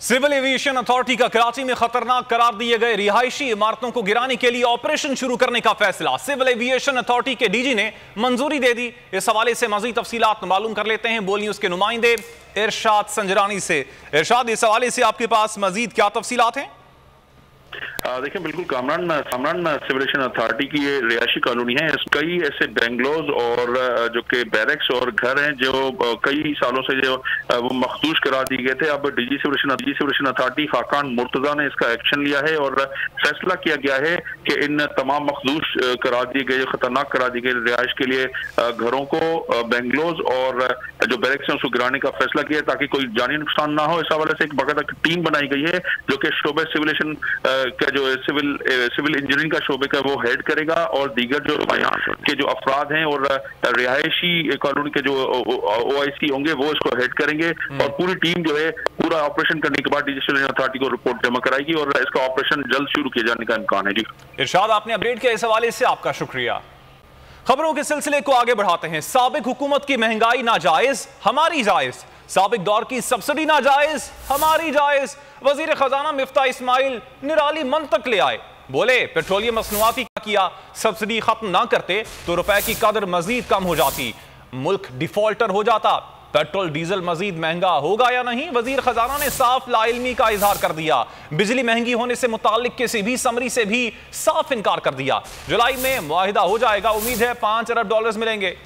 Civil aviation authority का कराची में खतरनाक करार दिए गए रिहायशी इमारतों को गिराने के लिए ऑपरेशन शुरू करने का फैसला। सिविल एविएशन अथॉरिटी के डीजी ने मंजूरी दे दी। इस हवाले से मजीद तफसीलात मालूम कर लेते हैं, बोलिए उसके नुमाइंदे इरशाद संजरानी से। इरशाद, इस हवाले से आपके पास मजीद क्या तफसीलात हैं? देखिए, बिल्कुल कामरान सिविल अथॉरिटी की ये रिहायशी कॉलोनी है। कई ऐसे बेंगलोज और जो कि बैरक्स और घर हैं जो कई सालों से जो वो मखदूश करार दिए गए थे। अब DG civil authority Khaqan Murtaza ने इसका एक्शन लिया है और फैसला किया गया है कि इन तमाम मखदूश करार दिए गए, खतरनाक करार दिए गए रिहायश के लिए घरों को, बेंगलोज और जो बैरक्स हैं उसको गिराने का फैसला किया है ताकि कोई जानी नुकसान ना हो। इस हवाले से एक बाकायदा टीम बनाई गई है जो कि शोबे सिविलेशन का जो सिविल इंजीनियरिंग का शोबे का वो हेड करेगा और दीगर जो के जो अफराद हैं और रिहायशी कॉलोनी के जो OIC होंगे वो इसको हेड करेंगे और पूरी टीम जो है पूरा ऑपरेशन करने के बाद डीजी सिविल अथॉरिटी को रिपोर्ट जमा कराएगी और इसका ऑपरेशन जल्द शुरू किए जाने का इम्कान है। जी इरशाद, आपने अपडेट किया, इस हवाले से आपका शुक्रिया। खबरों के सिलसिले को आगे बढ़ाते हैं। साबिक हुकूमत की महंगाई नाजायज, हमारी जायज। साबिक दौर की सब्सिडी नाजायज, हमारी जायज। वजीर खजाना मिफ्ता इस्माइल निराली मंतक ले आए, बोले पेट्रोलियम मसनूआती का किया, सब्सिडी खत्म ना करते तो रुपए की कदर मजीद कम हो जाती, मुल्क डिफॉल्टर हो जाता, पेट्रोल डीजल मजीद महंगा होगा या नहीं। वजीर खजाना ने साफ लाइल्मी का इजहार कर दिया। बिजली महंगी होने से मुताल्लिक किसी भी समरी से भी साफ इनकार कर दिया। जुलाई में मुआहिदा हो जाएगा, उम्मीद है $5 अरब मिलेंगे।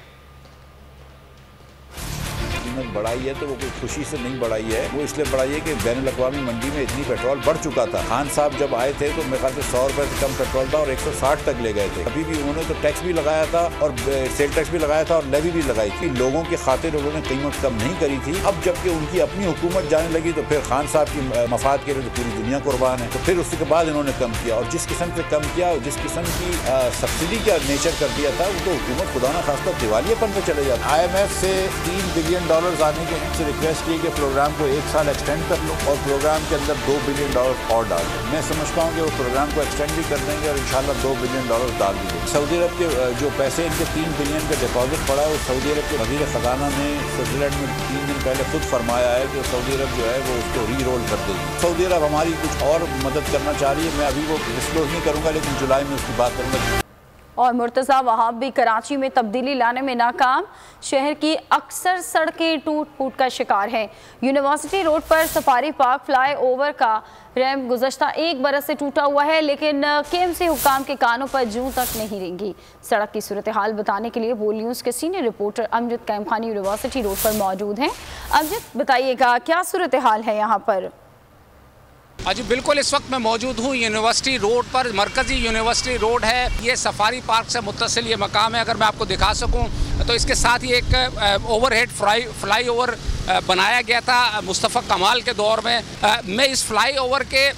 बढ़ाई है तो वो कोई खुशी से नहीं बढ़ाई है, वो इसलिए बढ़ाई है कि बैनुल अक़वामी मंडी में इतनी पेट्रोल बढ़ चुका था। खान साहब जब आए थे तो मेरे ख्याल से 100 रुपए से कम पेट्रोल था और 160 तक ले गए थे। अभी भी उन्होंने तो टैक्स भी लगाया था और सेल टैक्स भी लगाया था और लेवी भी लगाई थी। लोगों की खातिर उन्होंने कीमत कम नहीं करी थी। अब जबकि उनकी अपनी हुकूमत जाने लगी तो फिर खान साहब की मफाद के लिए तो पूरी दुनिया कुर्बान है। तो फिर उसके बाद इन्होंने कम किया और जिस किस्म से कम किया और जिस किस्म की सब्सिडी का नेचर कर दिया था वो तो हुकूमत खुदा न खास्ता दिवालियापन पे चले जाता। IMF से $3 बिलियन आने के रिक्वेस्ट की कि प्रोग्राम को 1 साल एक्सटेंड कर लो और प्रोग्राम के अंदर $2 बिलियन और डाल दो। मैं समझता हूँ कि वो प्रोग्राम को एक्सटेंड भी कर देंगे और इंशाल्लाह $2 बिलियन डाल भी देंगे। सऊदी अरब के जो पैसे इनके 3 बिलियन का डिपॉजिट पड़ा है वो सऊदी अरब के वजीर खजाना ने स्विट्जरलैंड में 3 दिन पहले खुद फरमाया है कि सऊदी अरब जो है वो उसको री रोल कर देगी। सऊदी अरब हमारी कुछ और मदद करना चाह रही है, मैं अभी वो डिस्क्लोज नहीं करूँगा लेकिन जुलाई में उसकी बात करूँगा। और मुर्तज़ा वहाब भी कराची में तब्दीली लाने में नाकाम। शहर की अक्सर सड़कें टूट फूट का शिकार हैं। यूनिवर्सिटी रोड पर सफारी पार्क फ्लाई ओवर का रैम्प गुज़श्ता 1 बरस से टूटा हुआ है लेकिन KMC हुक्काम के कानों पर जूं तक नहीं रेंगी। सड़क की सूरत हाल बताने के लिए बोल न्यूज़ के senior reporter Amjad Kaimkhani university road पर मौजूद हैं। अमजद, बताइएगा क्या सूरत हाल है यहाँ पर? जी बिल्कुल, इस वक्त मैं मौजूद हूँ यूनिवर्सिटी रोड पर। मरकज़ी यूनिवर्सिटी रोड है, ये सफारी पार्क से मुत्तसिल ये मकाम है। अगर मैं आपको दिखा सकूँ तो इसके साथ ही एक ओवरहेड फ्लाई ओवर बनाया गया था मुस्तफ़ा कमाल के दौर में। मैं इस फ्लाई ओवर के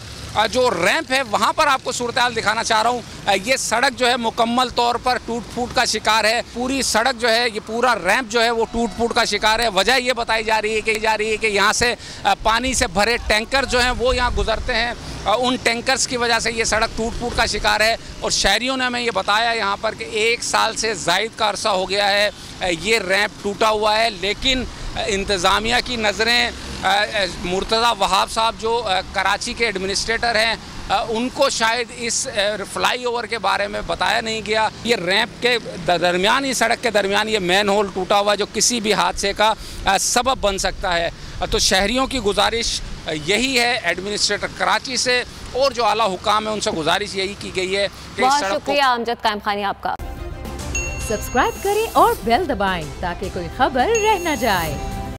जो रैंप है वहाँ पर आपको सूरत हाल दिखाना चाह रहा हूँ। ये सड़क जो है मुकम्मल तौर पर टूट फूट का शिकार है। पूरी सड़क जो है, ये पूरा रैंप जो है वो टूट फूट का शिकार है। वजह ये बताई जा रही है कि यहाँ से पानी से भरे टैंकर जो हैं वो यहाँ गुजरते हैं। उन टैंकर्स की वजह से ये सड़क टूट फूट का शिकार है। और शहरियों ने हमें ये बताया यहाँ पर कि 1 साल से ज़ायद का अरसा हो गया है ये रैंप टूटा हुआ है। लेकिन इंतज़ामिया की नज़रें, मुर्तज़ा वहाब साहब जो कराची के एडमिनिस्ट्रेटर हैं उनको शायद इस फ्लाई ओवर के बारे में बताया नहीं गया। ये रैंप के दरमियान, ही सड़क के दरमियान ये मैन होल टूटा हुआ जो किसी भी हादसे का सबब बन सकता है। तो शहरियों की गुजारिश यही है एडमिनिस्ट्रेटर कराची से और जो आला हुकाम है उनसे गुजारिश यही की गई है कि बहुत शुक्रिया अमजद कैमखानी आपका। सब्सक्राइब करें और बेल दबाएं ताकि कोई खबर रह न जाए।